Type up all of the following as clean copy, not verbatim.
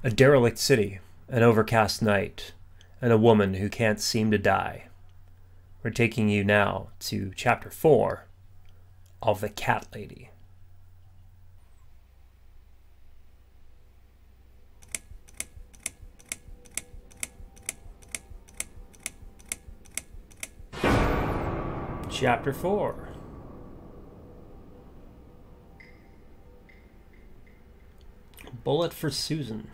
A derelict city, an overcast night, and a woman who can't seem to die. We're taking you now to Chapter 4 of The Cat Lady. Chapter 4. Bullet for Susan.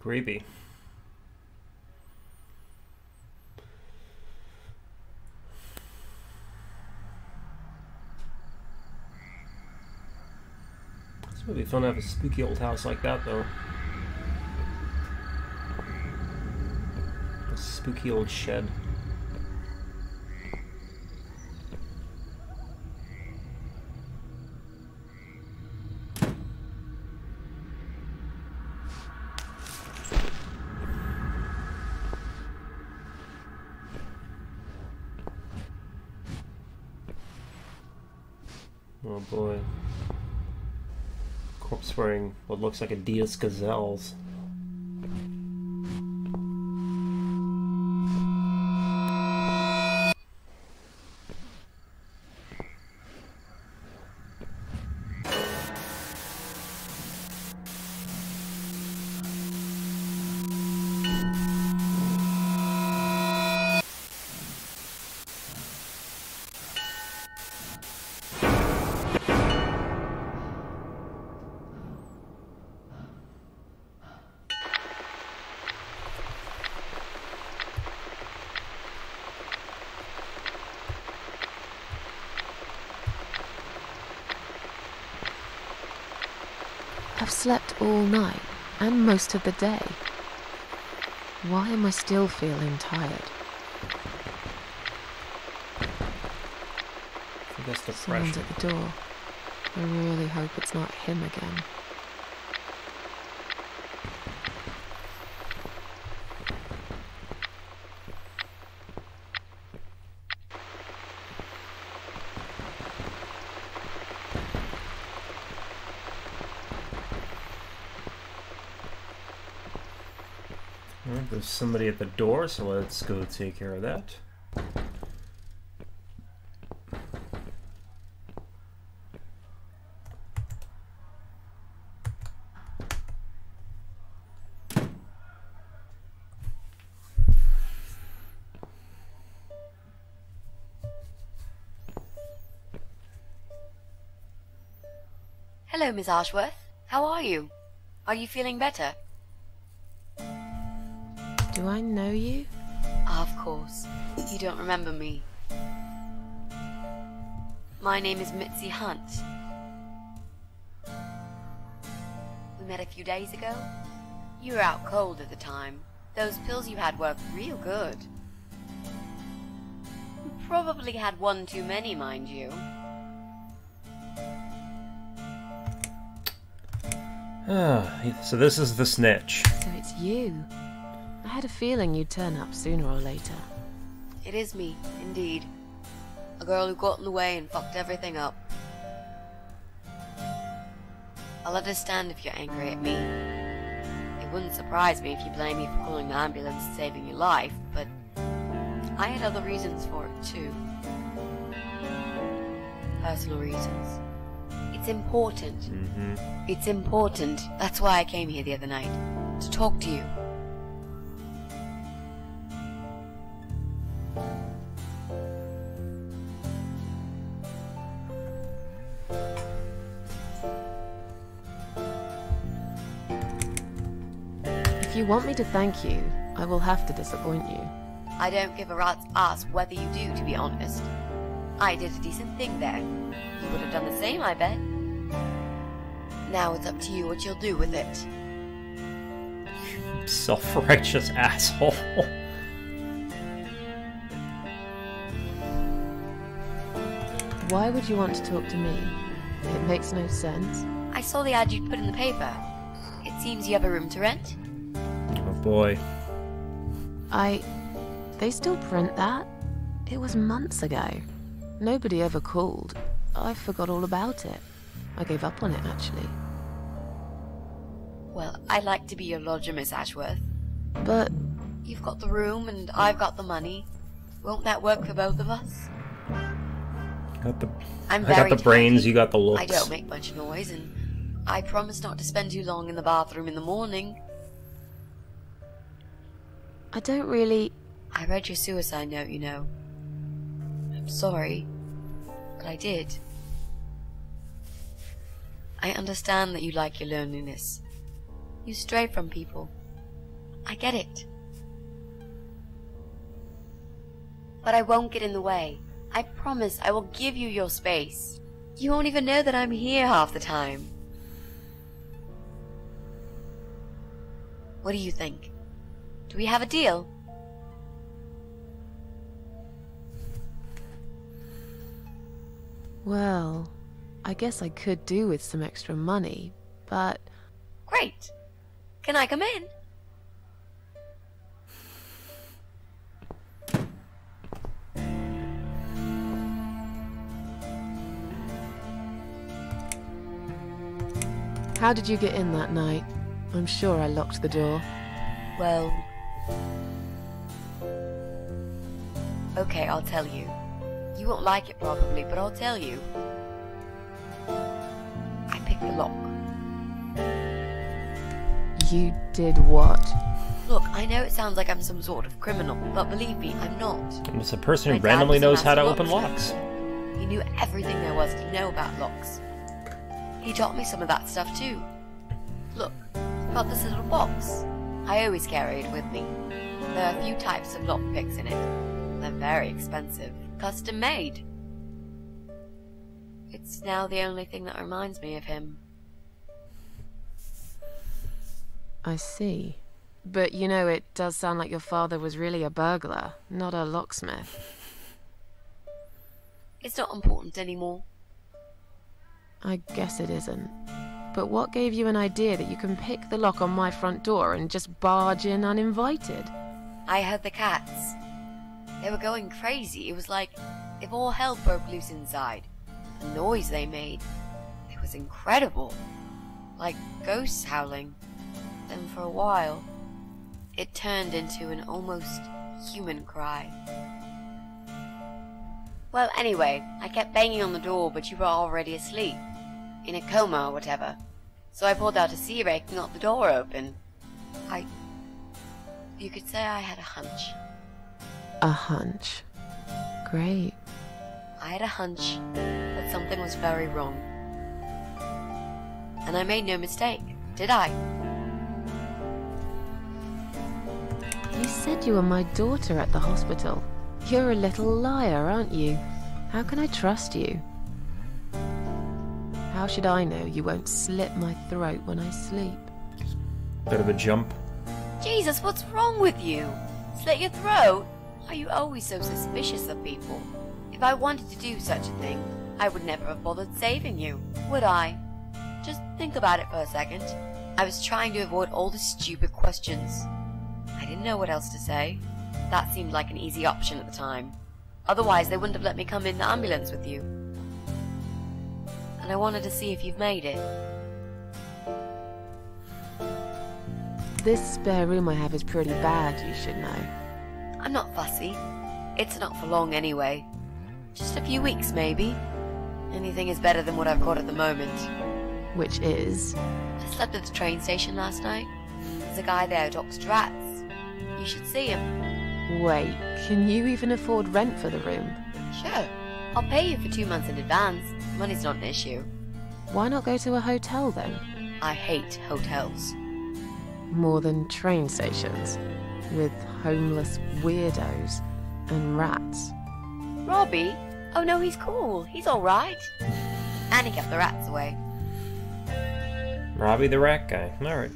Creepy. This would be fun to have a spooky old house like that, though. A spooky old shed. Oh boy. Corpse wearing what looks like Adidas gazelles. I've slept all night and most of the day. Why am I still feeling tired? I guess the Someone's pressure. at the door. I really hope it's not him again. Well, there's somebody at the door, so let's go take care of that. Hello, Miss Ashworth. How are you? Are you feeling better? Do I know you? Of course. You don't remember me. My name is Mitzi Hunt. We met a few days ago? You were out cold at the time. Those pills you had worked real good. You probably had one too many, mind you. So this is the snitch. So it's you. I had a feeling you'd turn up sooner or later. It is me, indeed. A girl who got in the way and fucked everything up. I'll understand if you're angry at me. It wouldn't surprise me if you blame me for calling the ambulance and saving your life, but I had other reasons for it too. Personal reasons. It's important. It's important. That's why I came here the other night. To talk to you. If you want me to thank you, I will have to disappoint you. I don't give a rat's ass whether you do, to be honest. I did a decent thing there. You would have done the same, I bet. Now it's up to you what you'll do with it. Self-righteous asshole. Why would you want to talk to me? It makes no sense. I saw the ad you'd put in the paper. It seems you have a room to rent. Oh boy. They still print that? It was months ago. Nobody ever called. I forgot all about it. I gave up on it, actually. Well, I'd like to be your lodger, Miss Ashworth. But You've got the room and I've got the money. Won't that work for both of us? I I'm got very the brains, tiny. you got the looks. I don't make much noise, and I promise not to spend too long in the bathroom in the morning. I don't really... I read your suicide note, you know. I'm sorry, but I did. I understand that you like your loneliness. You stray from people. I get it. But I won't get in the way. I promise I will give you your space. You won't even know that I'm here half the time. What do you think? Do we have a deal? Well, I guess I could do with some extra money, but... Great. Can I come in? How did you get in that night? I'm sure I locked the door. Well... Okay, I'll tell you. You won't like it probably, but I'll tell you. I picked the lock. You did what? Look, I know it sounds like I'm some sort of criminal, but believe me, I'm not. It's a person My who dad randomly was a knows how to master open locksmith. locks. He knew everything there was to know about locks. He taught me some of that stuff too. Look, I've got this little box. I always carry it with me. There are a few types of lock picks in it. They're very expensive. Custom made. It's now the only thing that reminds me of him. I see. But you know, it does sound like your father was really a burglar, not a locksmith. It's not important anymore. I guess it isn't. But what gave you an idea that you can pick the lock on my front door and just barge in uninvited? I heard the cats. They were going crazy. It was like if all hell broke loose inside. The noise they made, it was incredible. Like ghosts howling. Then for a while, it turned into an almost human cry. Well, anyway, I kept banging on the door, but you were already asleep. In a coma or whatever. So I pulled out a sea rake and got the door open. You could say I had a hunch. A hunch. Great. I had a hunch that something was very wrong. And I made no mistake, did I? You said you were my daughter at the hospital. You're a little liar, aren't you? How can I trust you? How should I know you won't slit my throat when I sleep? Bit of a jump. Jesus, what's wrong with you? Slit your throat? Are you always so suspicious of people? If I wanted to do such a thing, I would never have bothered saving you, would I? Just think about it for a second. I was trying to avoid all the stupid questions. I didn't know what else to say. That seemed like an easy option at the time. Otherwise, they wouldn't have let me come in the ambulance with you. And I wanted to see if you've made it. This spare room I have is pretty bad, you should know. I'm not fussy. It's not for long anyway. Just a few weeks, maybe. Anything is better than what I've got at the moment. Which is? I slept at the train station last night. There's a guy there who talks to rats. You should see him. Wait, can you even afford rent for the room? Sure. I'll pay you for 2 months in advance. Money's not an issue. Why not go to a hotel then? I hate hotels. More than train stations, with homeless weirdos and rats. Robbie? Oh no, he's cool. He's alright. And he kept the rats away. Robbie the rat guy. Alright.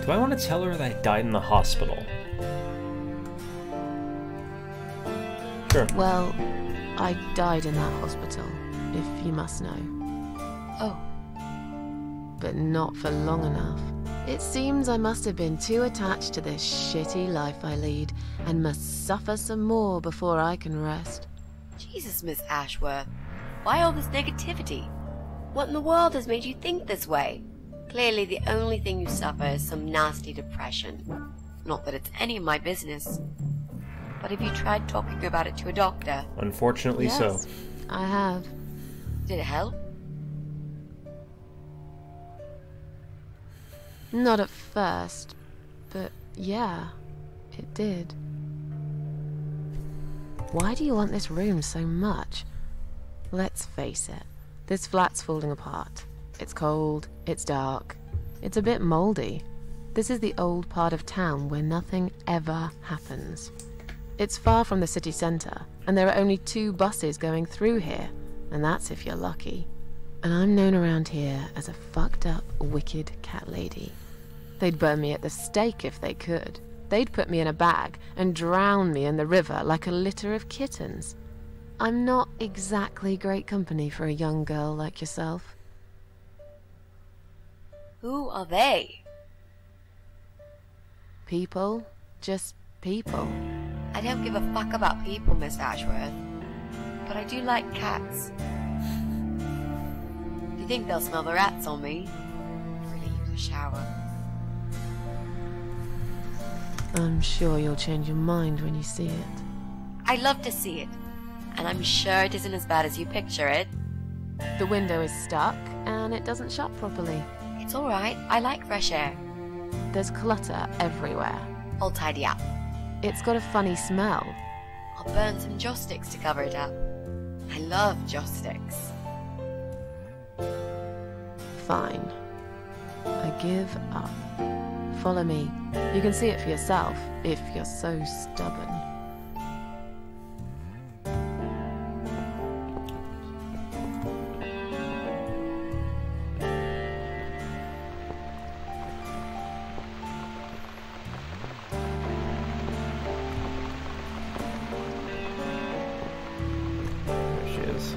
Do I want to tell her that I died in the hospital? Sure. Well, I died in that hospital, if you must know. Oh. But not for long enough. It seems I must have been too attached to this shitty life I lead, and must suffer some more before I can rest. Jesus, Miss Ashworth. Why all this negativity? What in the world has made you think this way? Clearly the only thing you suffer is some nasty depression. Not that it's any of my business. But have you tried talking about it to a doctor? Unfortunately, Yes, so. I have. Did it help? Not at first, but yeah, it did. Why do you want this room so much? Let's face it, this flat's falling apart. It's cold, it's dark, it's a bit mouldy. This is the old part of town where nothing ever happens. It's far from the city centre, and there are only 2 buses going through here, and that's if you're lucky. And I'm known around here as a fucked up, wicked cat lady. They'd burn me at the stake if they could. They'd put me in a bag and drown me in the river like a litter of kittens. I'm not exactly great company for a young girl like yourself. Who are they? People, just people. I don't give a fuck about people, Miss Ashworth. But I do like cats. Do you think they'll smell the rats on me? I really use a shower. I'm sure you'll change your mind when you see it. I'd love to see it. And I'm sure it isn't as bad as you picture it. The window is stuck, and it doesn't shut properly. It's alright. I like fresh air. There's clutter everywhere. I'll tidy up. It's got a funny smell. I'll burn some joss sticks to cover it up. I love joss sticks. Fine. I give up. Follow me. You can see it for yourself, if you're so stubborn. There she is.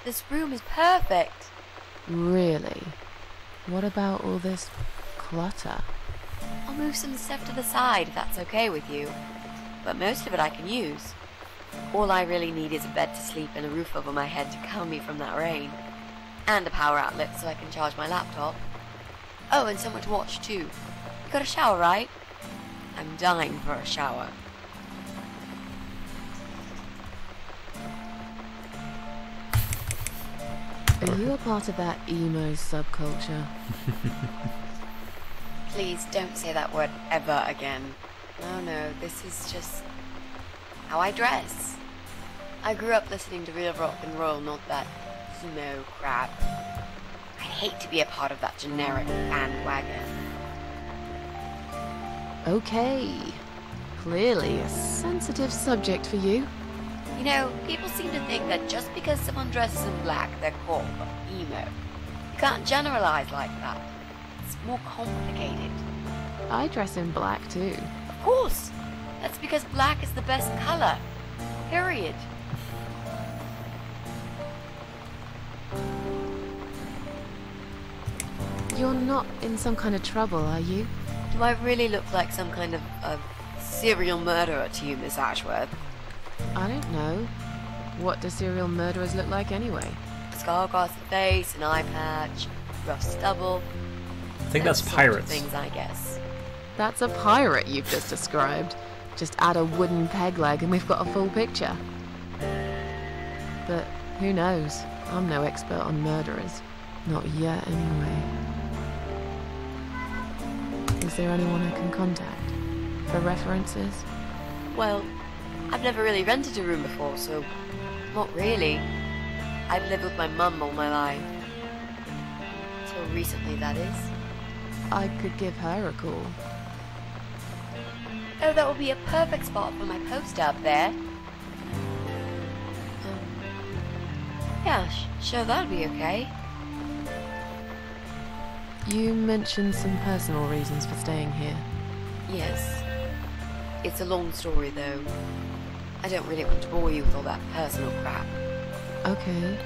This room is perfect. Really? What about all this clutter? I'll move some stuff to the side if that's okay with you. But most of it I can use. All I really need is a bed to sleep and a roof over my head to calm me from that rain. And a power outlet so I can charge my laptop. Oh, and someone to watch too. You got a shower, right? I'm dying for a shower. Are you a part of that emo subculture? Please don't say that word ever again. No, this is just how I dress. I grew up listening to real rock and roll, not that emo crap. I hate to be a part of that generic bandwagon. Okay. Clearly a sensitive subject for you. You know, people seem to think that just because someone dresses in black, they're called emo. You can't generalize like that. It's more complicated. I dress in black too. Of course! That's because black is the best color. Period. You're not in some kind of trouble, are you? Do I really look like some kind of serial murderer to you, Miss Ashworth? I don't know. What do serial murderers look like anyway? Scar across the face, an eye patch, rough stubble. I think that's Those sorts of pirates. things, I guess. That's a pirate you've just described. Just add a wooden peg leg and we've got a full picture. But who knows? I'm no expert on murderers. Not yet, anyway. Is there anyone I can contact? For references? Well, I've never really rented a room before, so not really. I've lived with my mum all my life. Till recently, that is. I could give her a call. Oh, that would be a perfect spot for my poster up there. Yeah, sure, that'd be okay. You mentioned some personal reasons for staying here. Yes. It's a long story, though. I don't really want to bore you with all that personal crap. Okay.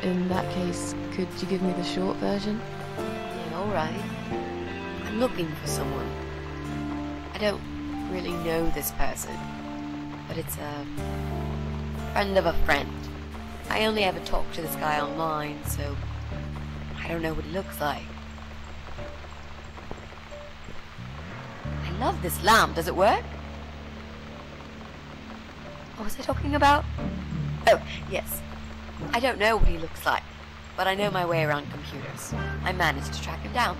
In that case, could you give me the short version? Yeah, alright. I'm looking for someone. I don't really know this person, but it's a friend of a friend. I only ever talk to this guy online, so I don't know what he looks like. I love this lamp. Does it work? What was I talking about? Oh, yes. I don't know what he looks like, but I know my way around computers. I managed to track him down.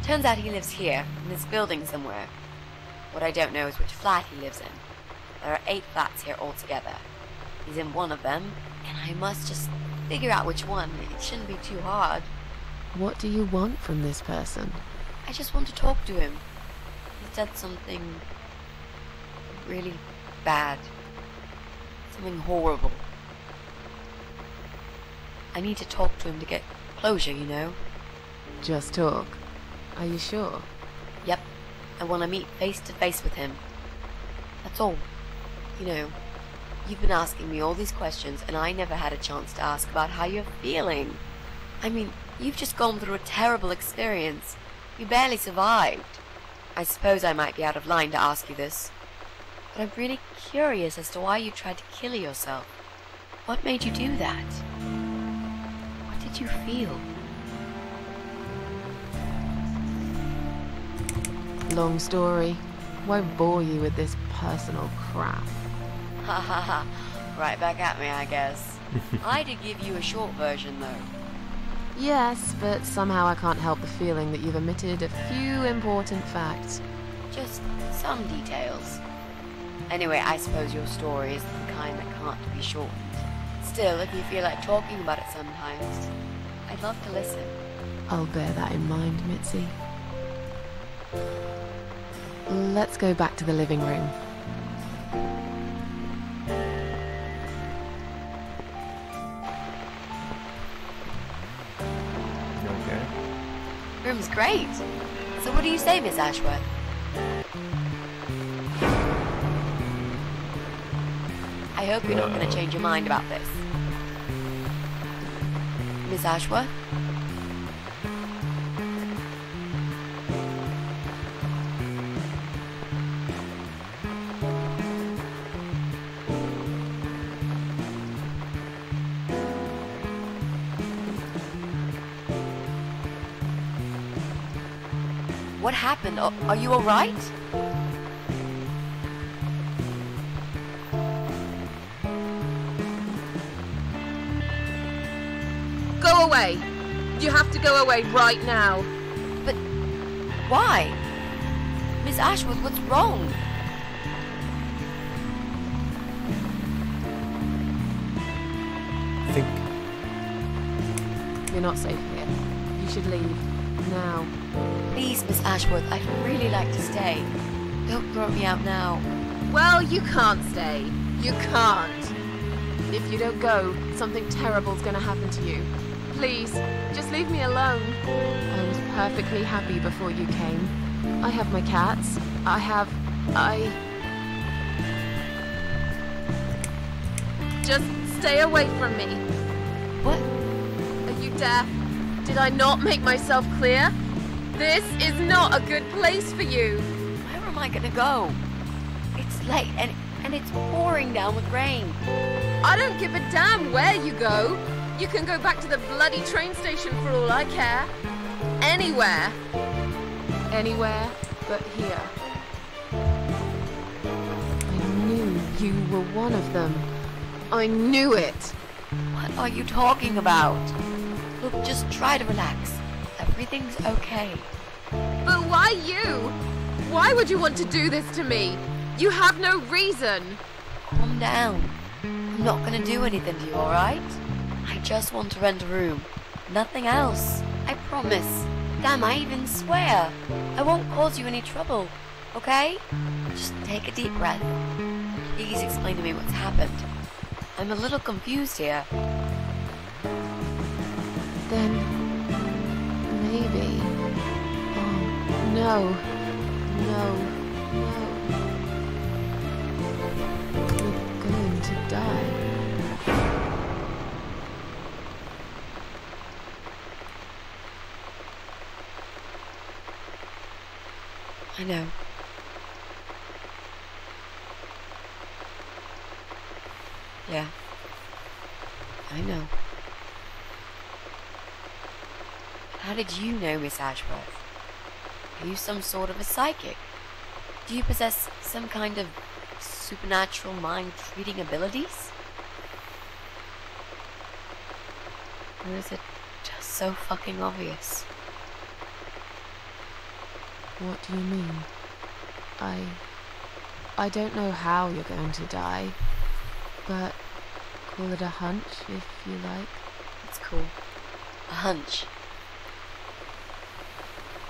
Turns out he lives here, in this building somewhere. What I don't know is which flat he lives in. There are 8 flats here altogether. He's in one of them, and I must just figure out which one. It shouldn't be too hard. What do you want from this person? I just want to talk to him. He said something really bad. Something horrible. I need to talk to him to get closure, you know? Just talk. Are you sure? Yep. I want to meet face to face with him. That's all. You know, you've been asking me all these questions and I never had a chance to ask about how you're feeling. I mean, you've just gone through a terrible experience. You barely survived. I suppose I might be out of line to ask you this, but I'm really curious as to why you tried to kill yourself. What made you do that? What did you feel? Long story. Won't bore you with this personal crap. Ha ha ha. Right back at me, I guess. I did give you a short version, though. Yes, but somehow I can't help the feeling that you've omitted a few important facts. Just some details. Anyway, I suppose your story is the kind that can't be shortened. Still, if you feel like talking about it sometimes, I'd love to listen. I'll bear that in mind, Mitzi. Let's go back to the living room. Okay. Room's great. So what do you say, Miss Ashworth? I hope you're not going to change your mind about this. Miss Ashworth? What happened? Are you alright? Go away! You have to go away right now. But why? Miss Ashworth, what's wrong? You're not safe here. You should leave. Now. Please, Miss Ashworth, I'd really like to stay. Don't throw me out now. Well, you can't stay. You can't. If you don't go, something terrible's gonna happen to you. Please, just leave me alone. I was perfectly happy before you came. I have my cats. Just stay away from me. What? Are you deaf? Did I not make myself clear? This is not a good place for you. Where am I gonna go? It's late and it's pouring down with rain. I don't give a damn where you go. You can go back to the bloody train station for all I care. Anywhere. Anywhere but here. I knew you were one of them. I knew it. What are you talking about? Look, just try to relax. Everything's okay. But why you? Why would you want to do this to me? You have no reason. Calm down. I'm not gonna do anything to you, alright? I just want to rent a room. Nothing else. I promise. Damn, I even swear. I won't cause you any trouble. Okay? Just take a deep breath. Please explain to me what's happened. I'm a little confused here. Then maybe. Oh, no. No. You're going to die. I know. Yeah. I know. How did you know, Miss Ashworth? Are you some sort of a psychic? Do you possess some kind of supernatural mind-reading abilities? Or is it just so fucking obvious? What do you mean? I don't know how you're going to die, but call it a hunch if you like. It's cool. A hunch.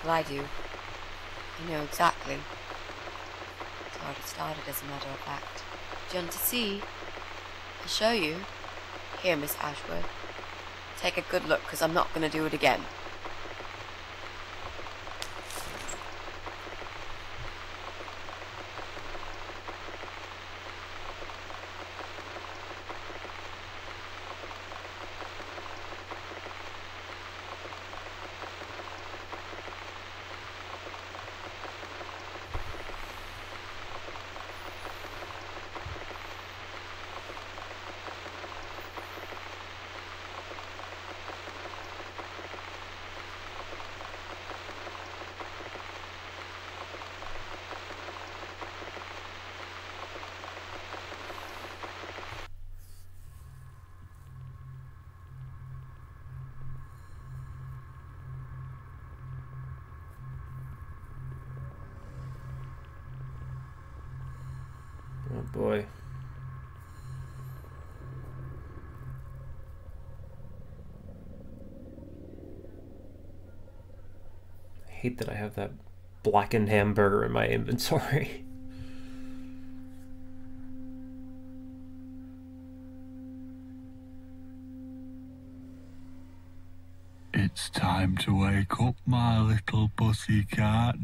Well, I do. I know exactly. It's already started, as a matter of fact. Do you want to see? I'll show you. Here, Miss Ashworth. Take a good look, because I'm not going to do it again. Oh boy. I hate that I have that blackened hamburger in my inventory. It's time to wake up, my little pussycat.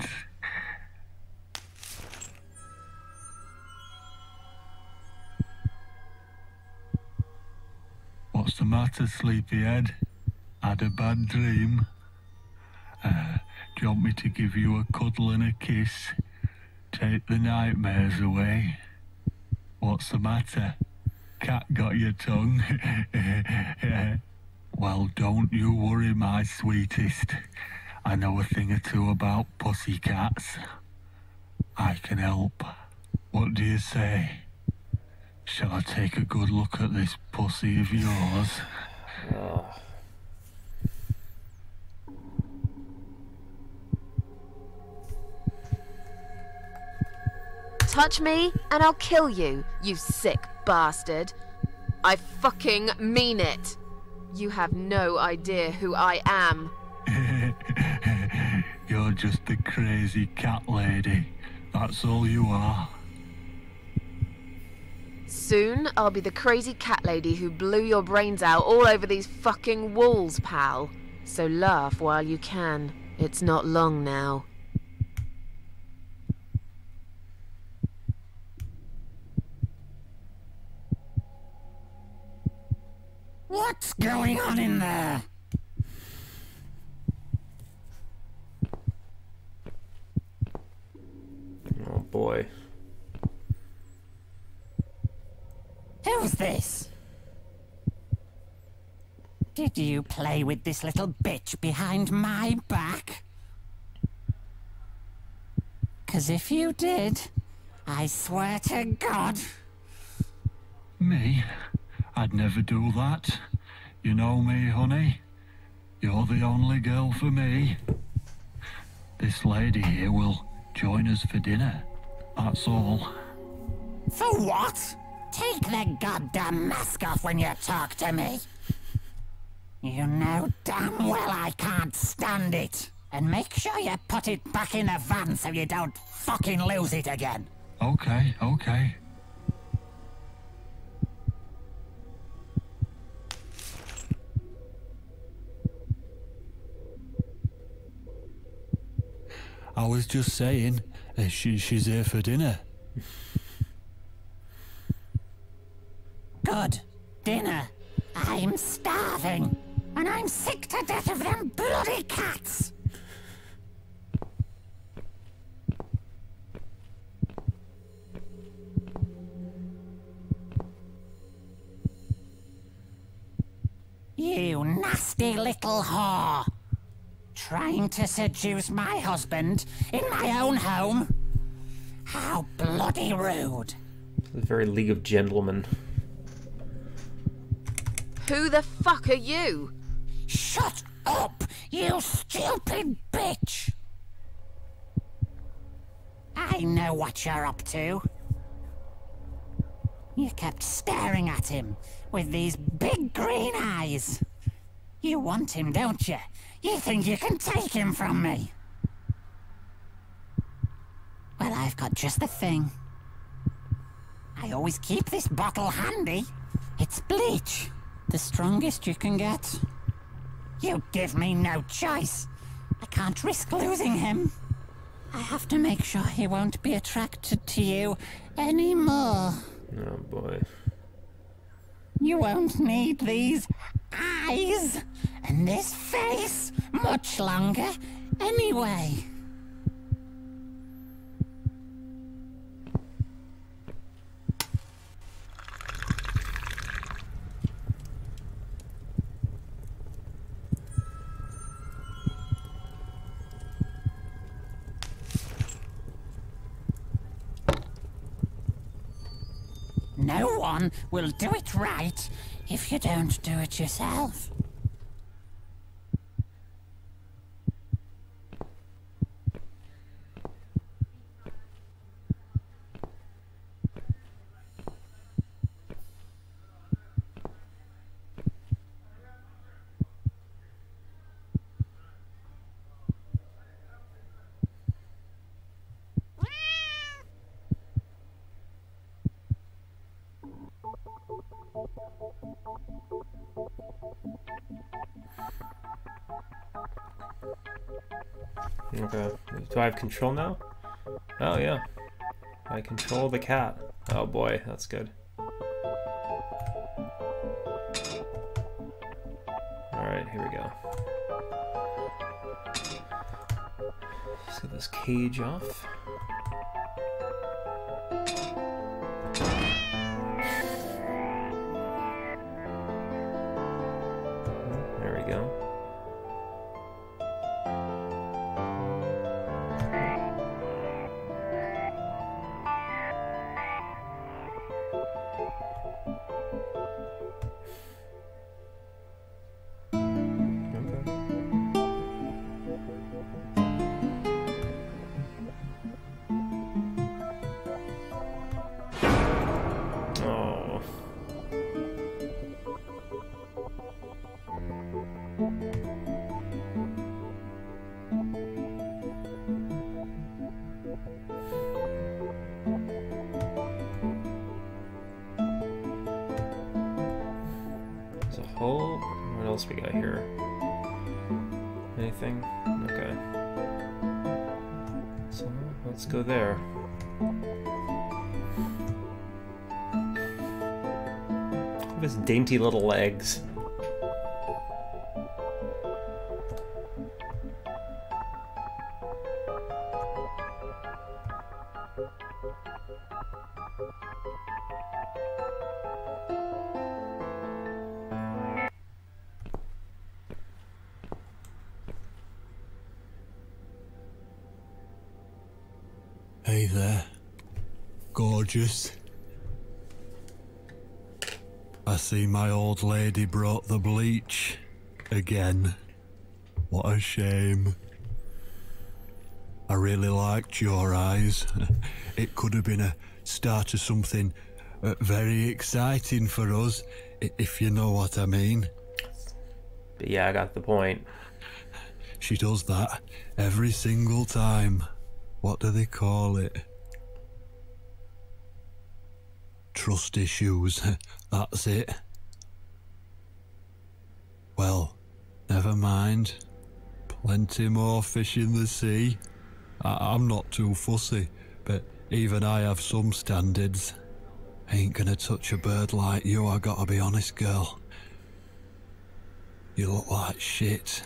What's the matter, sleepyhead? Had a bad dream? Do you want me to give you a cuddle and a kiss? Take the nightmares away? What's the matter? Cat got your tongue? Well, don't you worry, my sweetest. I know a thing or two about pussycats. I can help. What do you say? Shall I take a good look at this pussy of yours? Oh. Touch me and I'll kill you, you sick bastard. I fucking mean it. You have no idea who I am. You're just a crazy cat lady. That's all you are. Soon, I'll be the crazy cat lady who blew your brains out all over these fucking walls, pal. So laugh while you can. It's not long now. What's going on in there? Oh boy. Who's this? Did you play with this little bitch behind my back? 'Cause if you did, I swear to God... Me? I'd never do that. You know me, honey. You're the only girl for me. This lady here will join us for dinner. That's all. For what? Take the goddamn mask off when you talk to me. You know damn well I can't stand it. And make sure you put it back in the van so you don't fucking lose it again. Okay, okay. I was just saying, she's here for dinner. Good. Dinner. I'm starving. And I'm sick to death of them bloody cats. You nasty little whore. Trying to seduce my husband in my own home? How bloody rude. It's a very League of Gentlemen. Who the fuck are you? Shut up, you stupid bitch! I know what you're up to. You kept staring at him with these big green eyes. You want him, don't you? You think you can take him from me? Well, I've got just the thing. I always keep this bottle handy. It's bleach, the strongest you can get. You give me no choice. I can't risk losing him. I have to make sure he won't be attracted to you anymore. Oh boy. You won't need these eyes and this face much longer anyway. No one will do it right if you don't do it yourself. Okay. Do I have control now? Oh yeah. I control the cat. Oh boy, that's good. Alright, here we go. Let's get this cage off. There we go. There's a hole. What else we got here? Anything? Okay. So let's go there. Look at his dainty little legs. Hey there, gorgeous. I see my old lady brought the bleach again. What a shame. I really liked your eyes. It could have been a start of something very exciting for us, if you know what I mean. But yeah, I got the point. She does that every single time. What do they call it? Trust issues. That's it. Well, never mind. Plenty more fish in the sea. I'm not too fussy, but even I have some standards. Ain't gonna touch a bird like you, I gotta be honest, girl. You look like shit.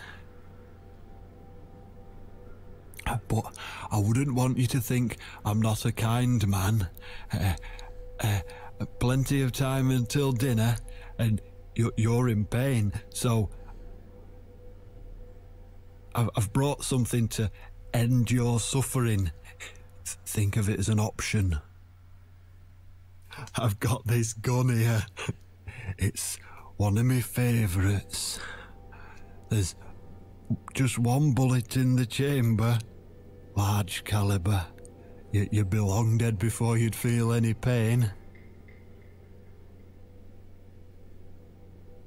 But I wouldn't want you to think I'm not a kind man. Plenty of time until dinner, and you're in pain, so I've brought something to end your suffering. Think of it as an option. I've got this gun here. It's one of my favourites. There's just one bullet in the chamber. Large caliber. You'd be long dead before you'd feel any pain.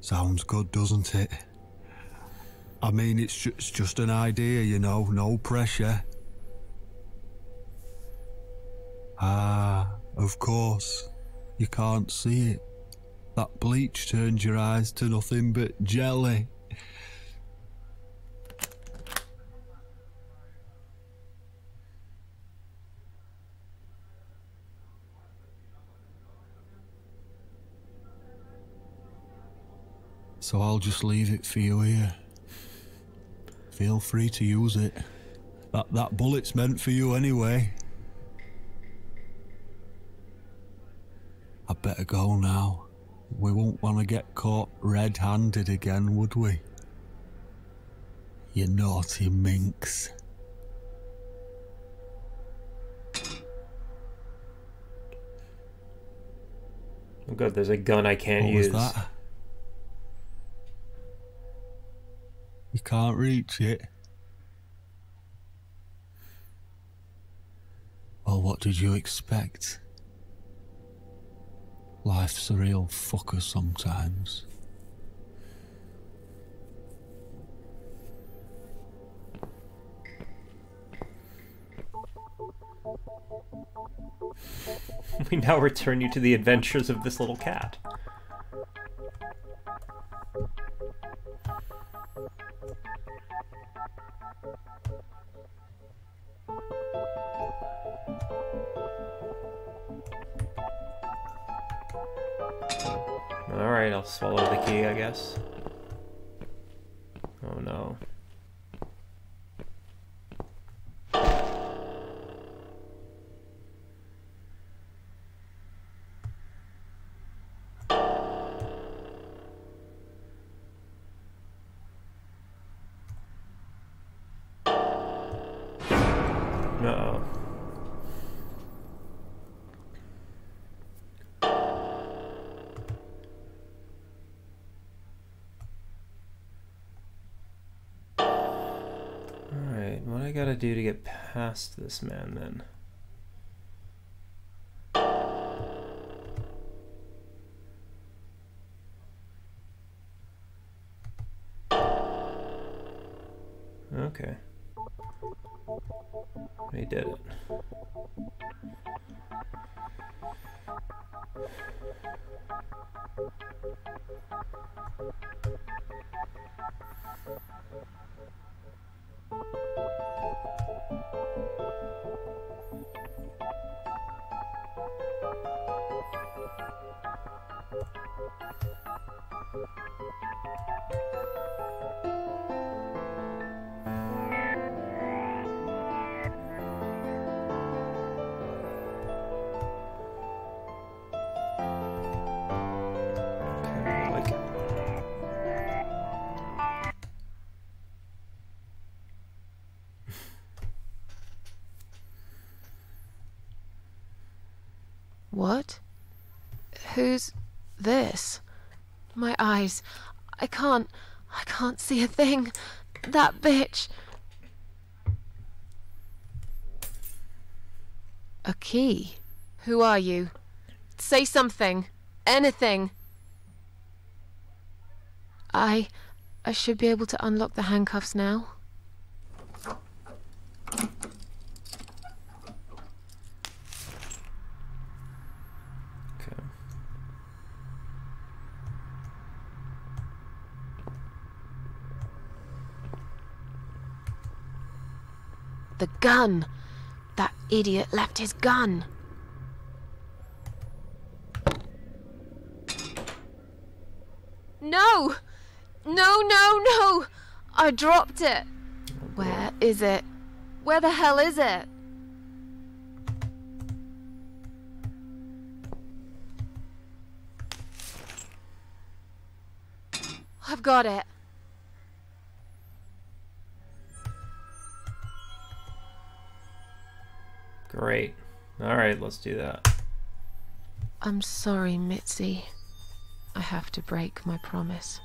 Sounds good, doesn't it? I mean, it's just an idea, you know, no pressure. Ah, of course. You can't see it. That bleach turns your eyes to nothing but jelly. So I'll just leave it for you here. Feel free to use it. That bullet's meant for you anyway. I'd better go now. We won't want to get caught red-handed again, would we? You naughty minx. Oh good, there's a gun I can't use. What was that? You can't reach it. Well, what did you expect? Life's a real fucker sometimes. We now return you to the adventures of this little cat. Alright, I'll swallow the key, I guess. Oh no. Uh-oh. Alright, what I gotta do to get past this man then? Okay. He did it. What? Who's this? My eyes. I can't see a thing. That bitch. A key? Who are you? Say something. Anything. I should be able to unlock the handcuffs now. Okay. The gun! That idiot left his gun! No! No, no, no! I dropped it! Where is it? Where the hell is it? I've got it. Great. Alright, let's do that. I'm sorry, Mitzi. I have to break my promise.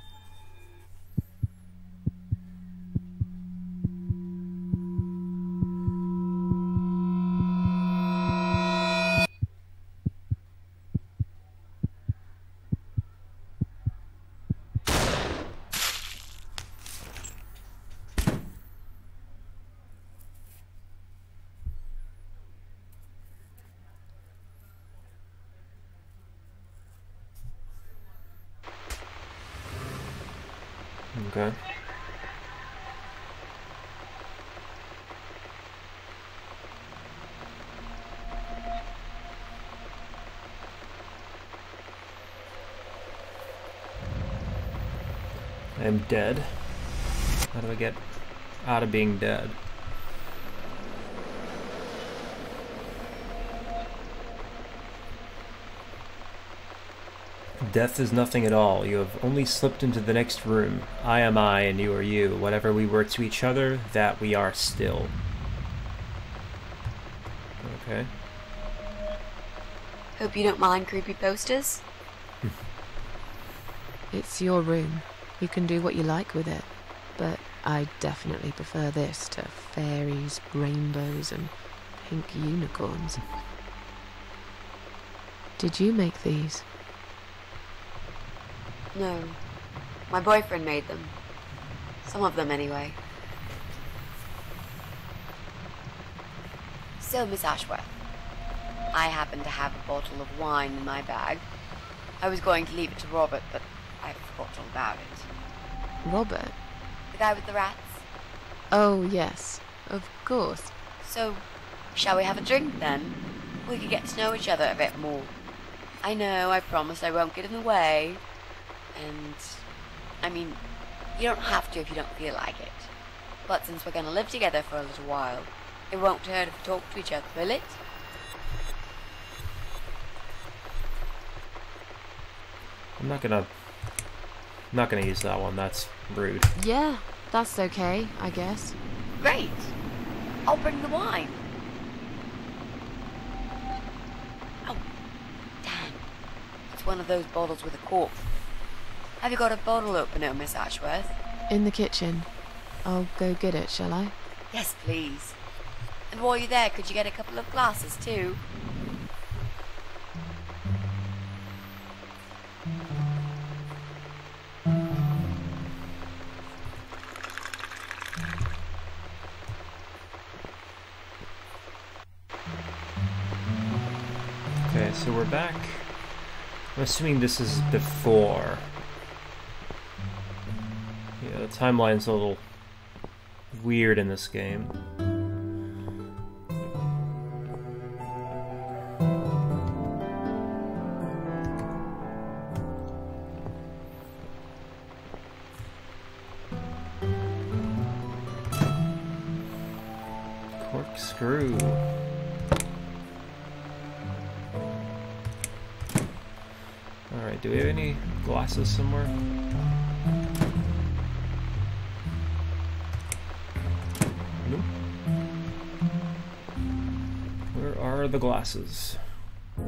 Okay. I'm dead. How do I get out of being dead? Death is nothing at all. You have only slipped into the next room. I am I, and you are you. Whatever we were to each other, that we are still. Okay. Hope you don't mind creepy posters. It's your room. You can do what you like with it. But I definitely prefer this to fairies, rainbows, and pink unicorns. Did you make these? No. My boyfriend made them. Some of them, anyway. So, Miss Ashworth, I happen to have a bottle of wine in my bag. I was going to leave it to Robert, but I forgot all about it. Robert? The guy with the rats? Oh, yes. Of course. So, shall we have a drink, then? We could get to know each other a bit more. I know, I promised I won't get in the way. And, I mean, you don't have to if you don't feel like it. But since we're going to live together for a little while, it won't hurt if we talk to each other, will it? I'm not gonna use that one. That's rude. Yeah, that's okay, I guess. Great! I'll bring the wine. Oh, damn. It's one of those bottles with a cork. Have you got a bottle opener, Miss Ashworth? In the kitchen. I'll go get it, shall I? Yes, please. And while you're there, could you get a couple of glasses, too? So we're back. I'm assuming this is before. Yeah, the timeline's a little weird in this game. Corkscrew. Alright, do we have any glasses somewhere? Nope. Where are the glasses? I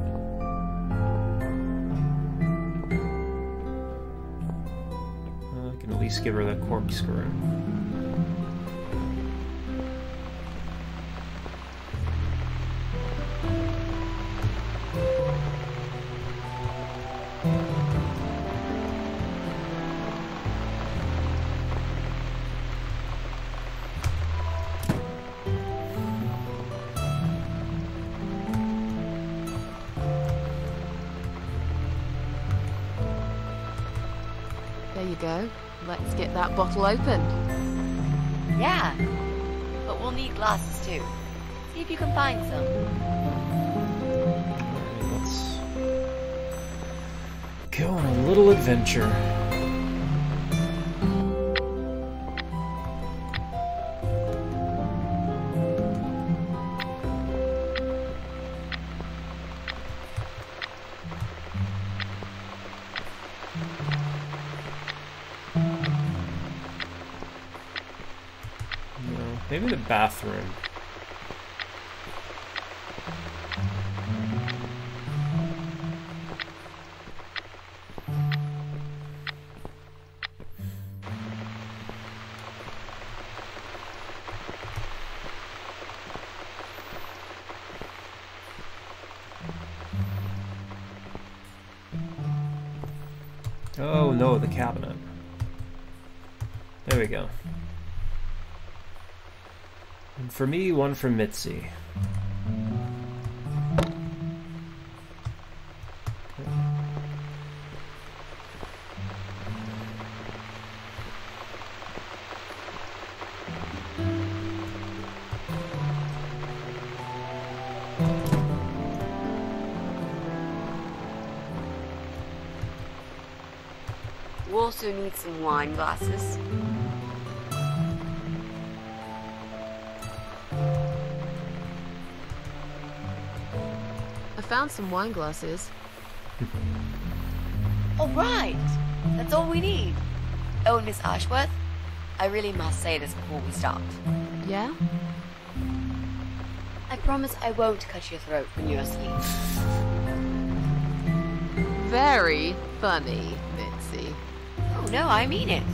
can at least give her the corkscrew. There you go. Let's get that bottle opened. Yeah, but we'll need glasses too. See if you can find some. Alright, let's go on a little adventure. Maybe the bathroom. Oh no, the cabinet. There we go. And for me, one from Mitzi. We also need some wine glasses. I found some wine glasses. All right, that's all we need. Oh, and Miss Ashworth, I really must say this before we start. Yeah? I promise I won't cut your throat when you're asleep. Very funny, Mitzi. Oh no, I mean it.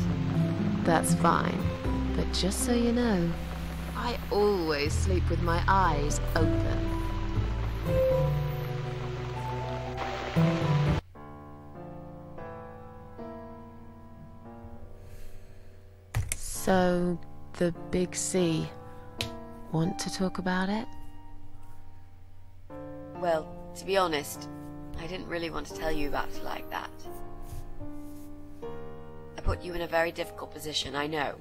That's fine. But just so you know, I always sleep with my eyes open. So, the big C. Want to talk about it? Well, to be honest, I didn't really want to tell you about it like that. I put you in a very difficult position, I know.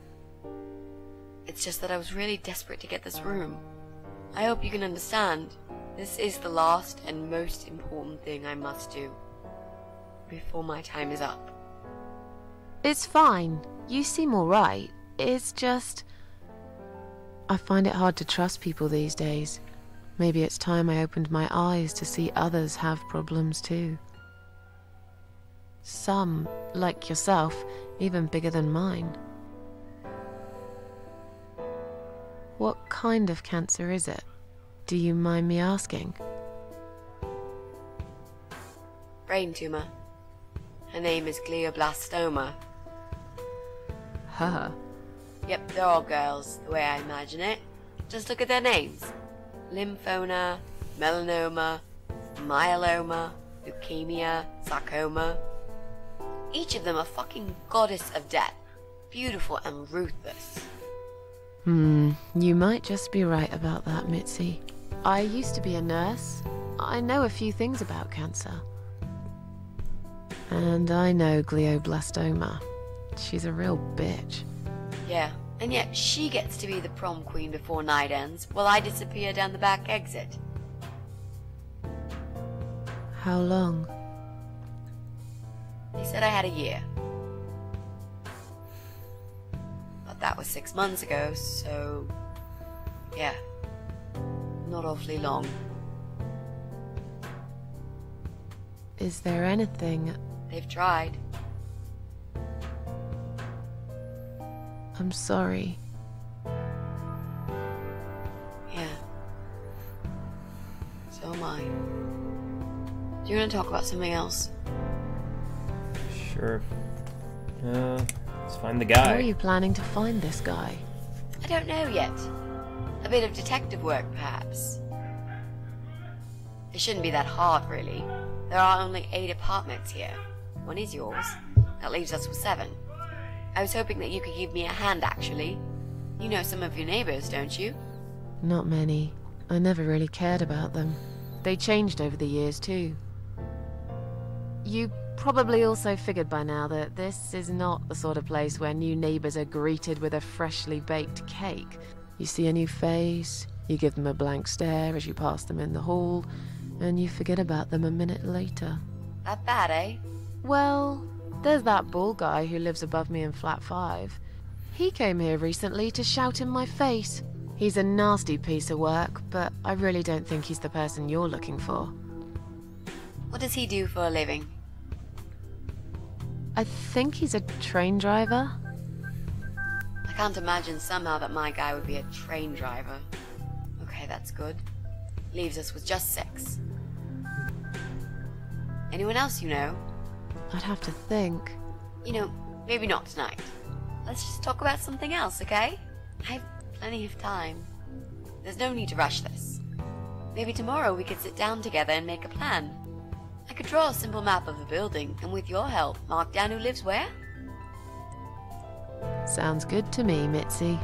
It's just that I was really desperate to get this room. I hope you can understand. This is the last and most important thing I must do before my time is up. It's fine. You seem alright. It's just... I find it hard to trust people these days. Maybe it's time I opened my eyes to see others have problems too. Some, like yourself, even bigger than mine. What kind of cancer is it? Do you mind me asking? Brain tumor. Her name is glioblastoma. Huh. Yep, they're all girls, the way I imagine it. Just look at their names. Lymphoma, melanoma, myeloma, leukemia, sarcoma. Each of them a fucking goddess of death. Beautiful and ruthless. You might just be right about that, Mitzi. I used to be a nurse. I know a few things about cancer. And I know glioblastoma. She's a real bitch. Yeah, and yet she gets to be the prom queen before night ends, while I disappear down the back exit. How long? They said I had a year. But that was 6 months ago, so... yeah. Not awfully long. Is there anything... They've tried. I'm sorry. Yeah. So am I. Do you want to talk about something else? Sure. Let's find the How guy. are you planning to find this guy? I don't know yet. A bit of detective work, perhaps. It shouldn't be that hard, really. There are only 8 apartments here. 1 is yours. That leaves us with 7. I was hoping that you could give me a hand, actually. You know some of your neighbors, don't you? Not many. I never really cared about them. They changed over the years, too. You probably also figured by now that this is not the sort of place where new neighbors are greeted with a freshly baked cake. You see a new face, you give them a blank stare as you pass them in the hall, and you forget about them a minute later. That bad, eh? Well, there's that bald guy who lives above me in flat 5. He came here recently to shout in my face. He's a nasty piece of work, but I really don't think he's the person you're looking for. What does he do for a living? I think he's a train driver. I can't imagine somehow that my guy would be a train driver. Okay, that's good. Leaves us with just 6. Anyone else you know? I'd have to think. You know, maybe not tonight. Let's just talk about something else, okay? I have plenty of time. There's no need to rush this. Maybe tomorrow we could sit down together and make a plan. I could draw a simple map of the building, and with your help, mark down who lives where. Sounds good to me, Mitzi.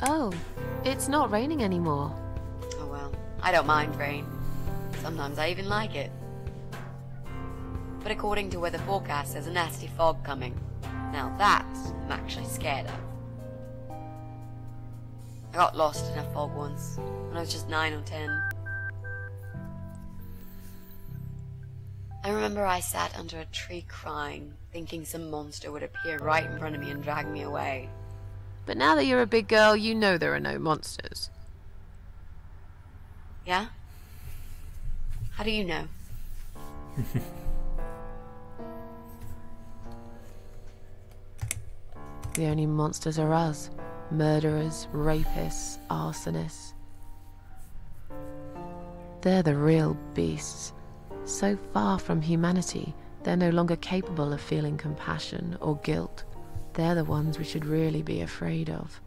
Oh, it's not raining anymore. Oh well, I don't mind rain. Sometimes I even like it. But according to weather forecast, there's a nasty fog coming. Now that I'm actually scared of. I got lost in a fog once, when I was just 9 or 10. I remember I sat under a tree crying, thinking some monster would appear right in front of me and drag me away. But now that you're a big girl, you know there are no monsters. Yeah? How do you know? The only monsters are us. Murderers, rapists, arsonists. They're the real beasts. So far from humanity, they're no longer capable of feeling compassion or guilt. They're the ones we should really be afraid of.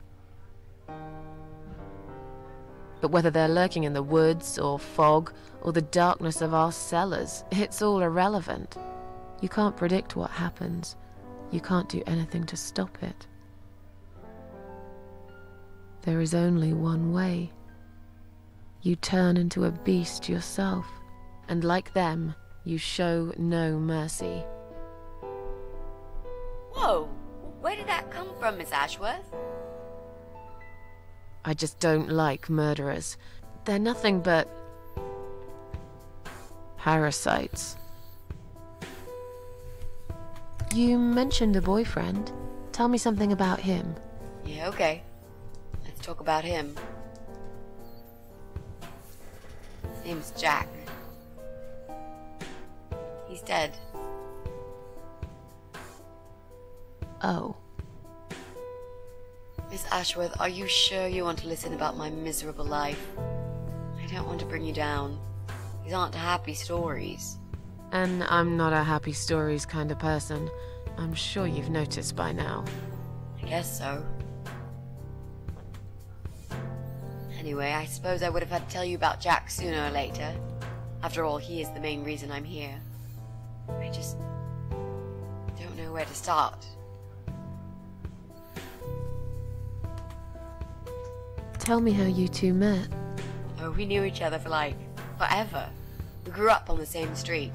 But whether they're lurking in the woods, or fog, or the darkness of our cellars, it's all irrelevant. You can't predict what happens. You can't do anything to stop it. There is only one way. You turn into a beast yourself, and like them, you show no mercy. Whoa! Where did that come from, Miss Ashworth? I just don't like murderers. They're nothing but... parasites. You mentioned a boyfriend. Tell me something about him. Yeah, okay. Let's talk about him. His name's Jack. He's dead. Oh. Miss Ashworth, are you sure you want to listen about my miserable life? I don't want to bring you down. These aren't happy stories. And I'm not a happy stories kind of person. I'm sure you've noticed by now. I guess so. Anyway, I suppose I would have had to tell you about Jack sooner or later. After all, he is the main reason I'm here. I just don't know where to start. Tell me how you two met. though we knew each other for like forever. We grew up on the same street.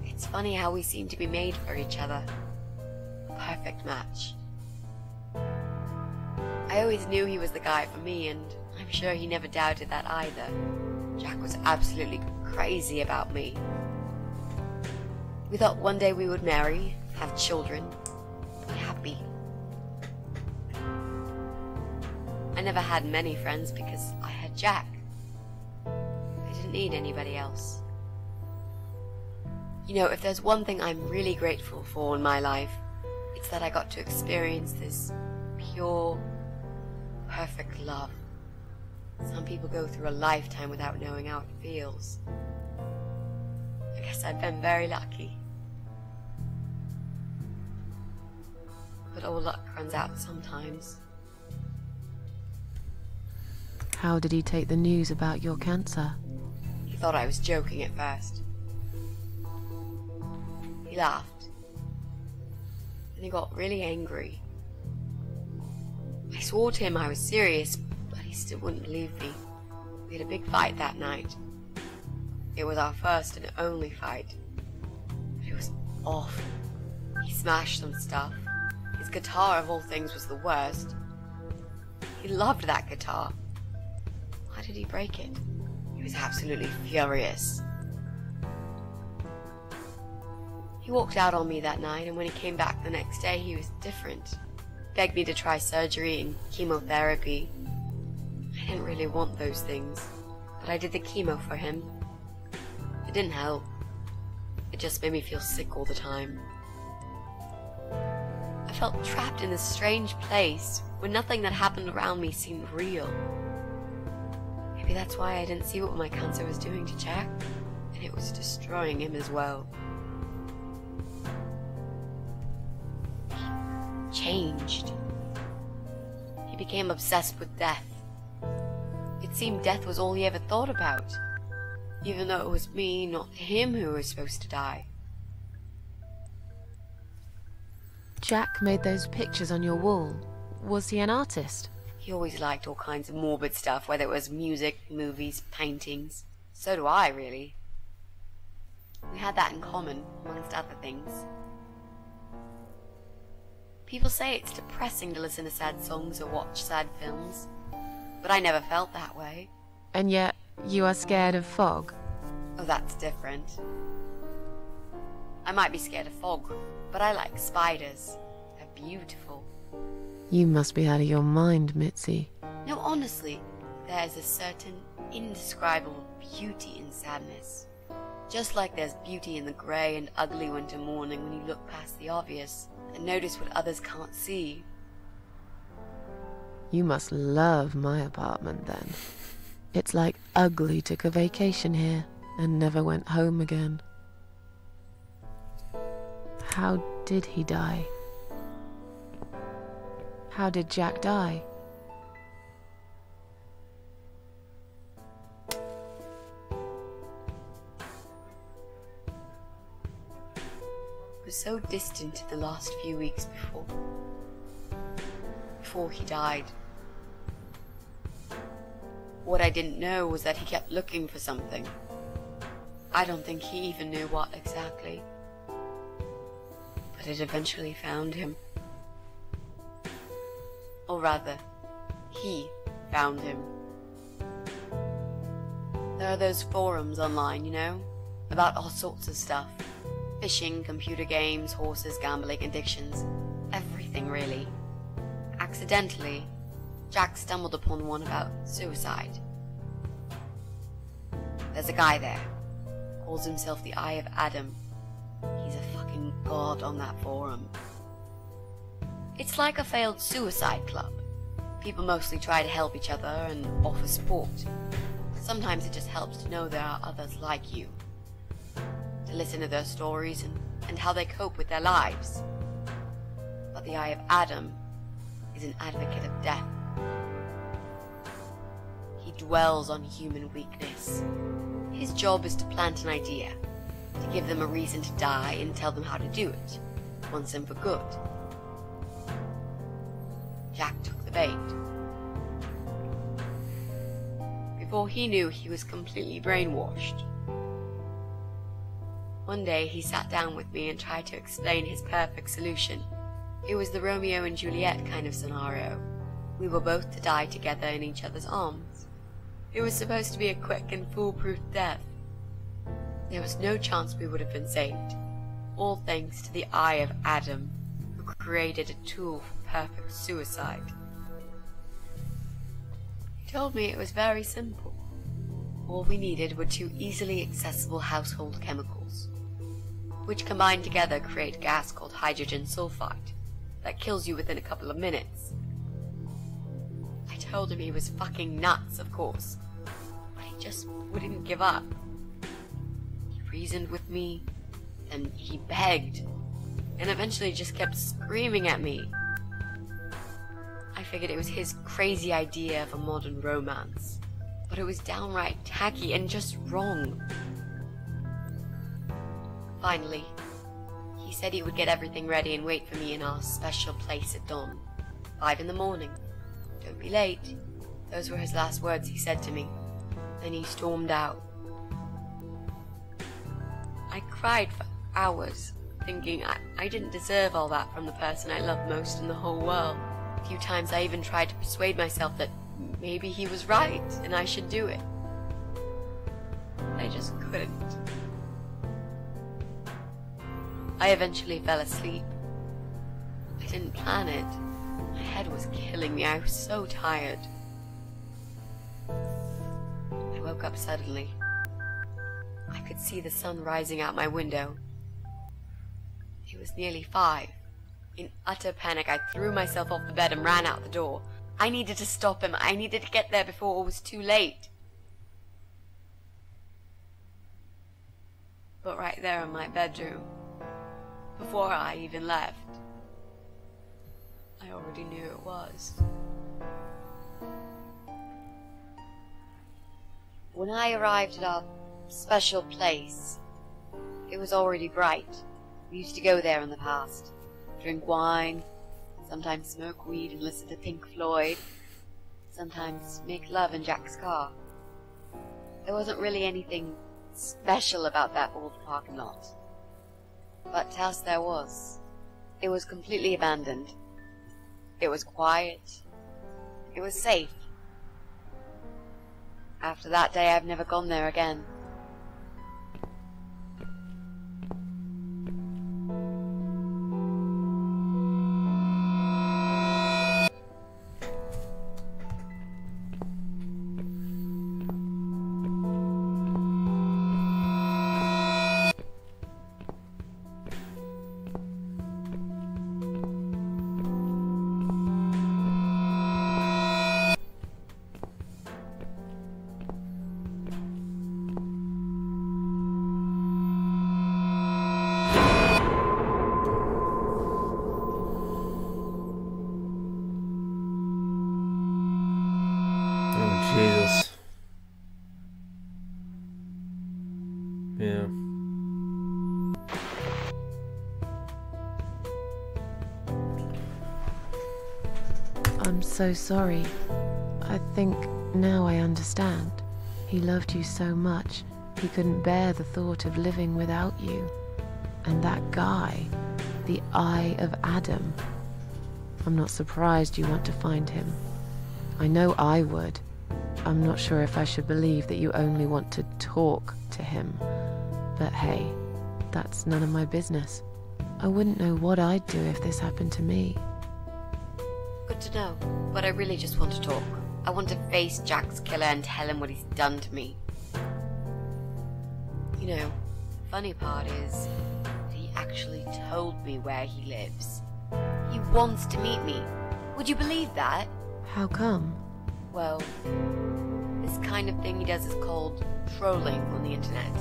It's funny how we seem to be made for each other. A perfect match. I always knew he was the guy for me, and I'm sure he never doubted that either. Jack was absolutely crazy about me. We thought one day we would marry, have children, be happy. I never had many friends because I had Jack. I didn't need anybody else. You know, if there's one thing I'm really grateful for in my life, it's that I got to experience this pure, perfect love. Some people go through a lifetime without knowing how it feels. I guess I've been very lucky. But all luck runs out sometimes. How did he take the news about your cancer? He thought I was joking at first. He laughed. Then he got really angry. I swore to him I was serious, but he still wouldn't believe me. We had a big fight that night. It was our first and only fight. But it was awful. He smashed some stuff. His guitar, of all things, was the worst. He loved that guitar. Why did he break it? He was absolutely furious. He walked out on me that night, and when he came back the next day, he was different. Begged me to try surgery and chemotherapy. I didn't really want those things, but I did the chemo for him. It didn't help. It just made me feel sick all the time. I felt trapped in this strange place where nothing that happened around me seemed real. Maybe that's why I didn't see what my cancer was doing to Jack, and it was destroying him as well. He changed. He became obsessed with death. It seemed death was all he ever thought about, even though it was me, not him, who was supposed to die. Jack made those pictures on your wall. Was he an artist? He always liked all kinds of morbid stuff, whether it was music, movies, paintings. So do I, really. We had that in common, amongst other things. People say it's depressing to listen to sad songs or watch sad films, but I never felt that way. And yet, you are scared of fog? Oh, that's different. I might be scared of fog, but I like spiders. They're beautiful. You must be out of your mind, Mitzi. No, honestly, there is a certain indescribable beauty in sadness. Just like there's beauty in the grey and ugly winter morning when you look past the obvious and notice what others can't see. You must love my apartment then. It's like Ugly took a vacation here and never went home again. How did he die? How did Jack die? It was so distant the last few weeks before he died. What I didn't know was that he kept looking for something. I don't think he even knew what exactly. But it eventually found him. Or rather, he found him. There are those forums online, you know, about all sorts of stuff. Fishing, computer games, horses, gambling, addictions. Everything, really. Accidentally, Jack stumbled upon one about suicide. There's a guy there. Calls himself the Eye of Adam. He's a fucking god on that forum. It's like a failed suicide club. People mostly try to help each other and offer support. Sometimes it just helps to know there are others like you. To listen to their stories and how they cope with their lives. But the Eye of Adam is an advocate of death. He dwells on human weakness. His job is to plant an idea, to give them a reason to die and tell them how to do it, once and for good. Jack took the bait. Before he knew, he was completely brainwashed. One day he sat down with me and tried to explain his perfect solution. It was the Romeo and Juliet kind of scenario. We were both to die together in each other's arms. It was supposed to be a quick and foolproof death. There was no chance we would have been saved, all thanks to the eye of Adam, who created a tool for perfect suicide. He told me it was very simple. All we needed were 2 easily accessible household chemicals, which combined together create a gas called hydrogen sulfide that kills you within a couple of minutes. I told him he was fucking nuts, of course, but he just wouldn't give up. He reasoned with me, and he begged, and eventually just kept screaming at me. I figured it was his crazy idea of a modern romance, but it was downright tacky and just wrong. Finally, he said he would get everything ready and wait for me in our special place at dawn, 5 in the morning. Don't be late. Those were his last words he said to me. Then he stormed out. I cried for hours, thinking I didn't deserve all that from the person I loved most in the whole world. A few times I even tried to persuade myself that maybe he was right and I should do it. I just couldn't. I eventually fell asleep. I didn't plan it. My head was killing me. I was so tired. I woke up suddenly. I could see the sun rising out my window. It was nearly 5. In utter panic, I threw myself off the bed and ran out the door. I needed to stop him. I needed to get there before it was too late. But right there in my bedroom, before I even left, I already knew it was. When I arrived at our special place, it was already bright. We used to go there in the past, drink wine, sometimes smoke weed and listen to Pink Floyd, sometimes make love in Jack's car. There wasn't really anything special about that old parking lot. But to us there was. It was completely abandoned. It was quiet. It was safe. After that day, I've never gone there again. Jesus. Yeah. I'm so sorry. I think now I understand. He loved you so much, he couldn't bear the thought of living without you. And that guy, the Eye of Adam. I'm not surprised you want to find him. I know I would. I'm not sure if I should believe that you only want to talk to him. But hey, that's none of my business. I wouldn't know what I'd do if this happened to me. Good to know, but I really just want to talk. I want to face Jack's killer and tell him what he's done to me. You know, the funny part is that he actually told me where he lives. He wants to meet me. Would you believe that? How come? Well, this kind of thing he does is called trolling on the internet.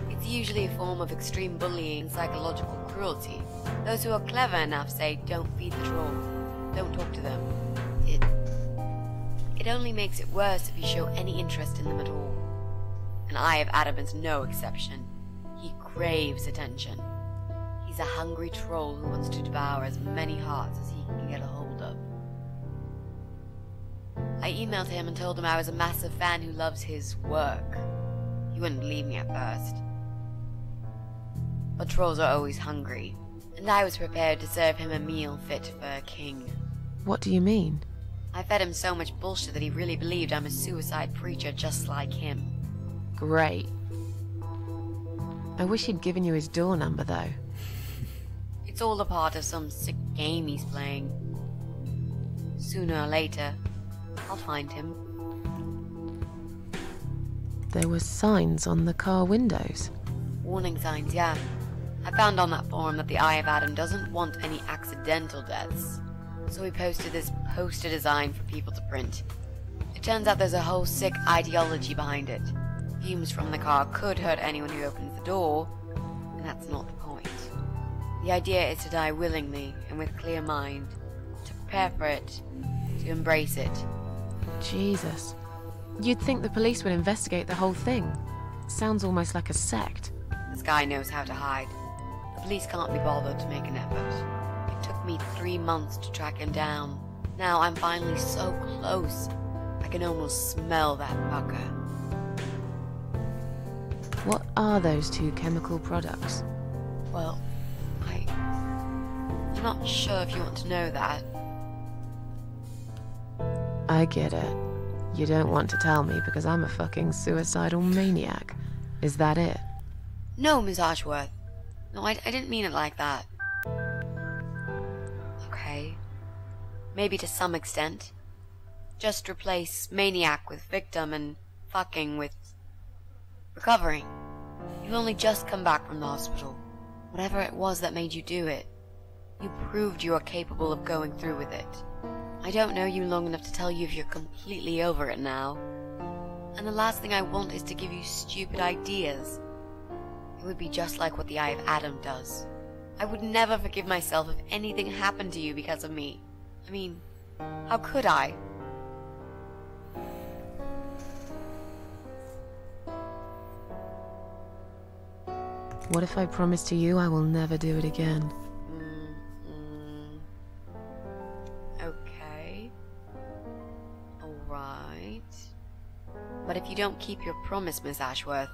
It's usually a form of extreme bullying and psychological cruelty. Those who are clever enough say, don't feed the troll, don't talk to them. It only makes it worse if you show any interest in them at all. And Eye of Adam is no exception. He craves attention. He's a hungry troll who wants to devour as many hearts as he can get a hold of. I I emailed him and told him I was a massive fan who loves his work. He wouldn't believe me at first. But trolls are always hungry, and I was prepared to serve him a meal fit for a king. What do you mean? I fed him so much bullshit that he really believed I'm a suicide preacher just like him. Great. I wish he'd given you his door number, though. It's all a part of some sick game he's playing. Sooner or later, I'll find him. There were signs on the car windows. Warning signs, yeah. I found on that forum that the Eye of Adam doesn't want any accidental deaths. So we posted this poster design for people to print. It turns out there's a whole sick ideology behind it. Fumes from the car could hurt anyone who opens the door, and that's not the point. The idea is to die willingly and with clear mind, to prepare for it, to embrace it. Jesus. You'd think the police would investigate the whole thing. Sounds almost like a sect. This guy knows how to hide. The police can't be bothered to make an effort. It took me 3 months to track him down. Now I'm finally so close. I can almost smell that fucker. What are those two chemical products? Well, I'm not sure if you want to know that. I get it. You don't want to tell me because I'm a fucking suicidal maniac. Is that it? No, Miss Ashworth. No, I didn't mean it like that. Okay. Maybe to some extent. Just replace maniac with victim and fucking with recovering. You've only just come back from the hospital. Whatever it was that made you do it, you proved you are capable of going through with it. I don't know you long enough to tell you if you're completely over it now. And the last thing I want is to give you stupid ideas. It would be just like what the Eye of Adam does. I would never forgive myself if anything happened to you because of me. I mean, how could I? What if I promise to you I will never do it again? Okay. Alright. But if you don't keep your promise, Miss Ashworth,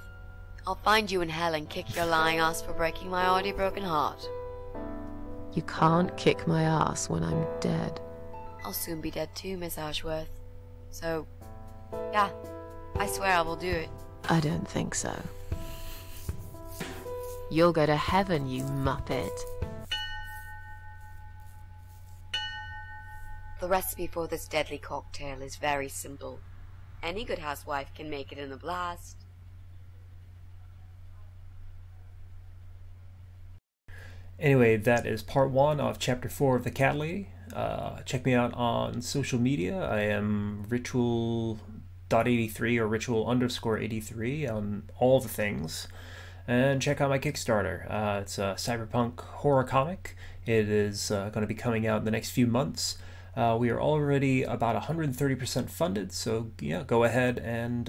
I'll find you in hell and kick your lying ass for breaking my already broken heart. You can't kick my ass when I'm dead. I'll soon be dead too, Miss Ashworth. So, yeah, I swear I will do it. I don't think so. You'll go to heaven, you muppet. The recipe for this deadly cocktail is very simple. Any good housewife can make it in a blast. Anyway, that is part 1 of chapter 4 of The Cat Lady. Check me out on social media. I am ritual.83 or ritual_83 on all the things. And check out my Kickstarter. It's a cyberpunk horror comic. It is going to be coming out in the next few months. We are already about 130% funded, so yeah, go ahead and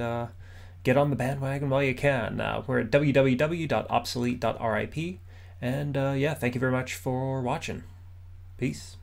get on the bandwagon while you can. We're at www.obsolete.rip. And yeah, thank you very much for watching. Peace.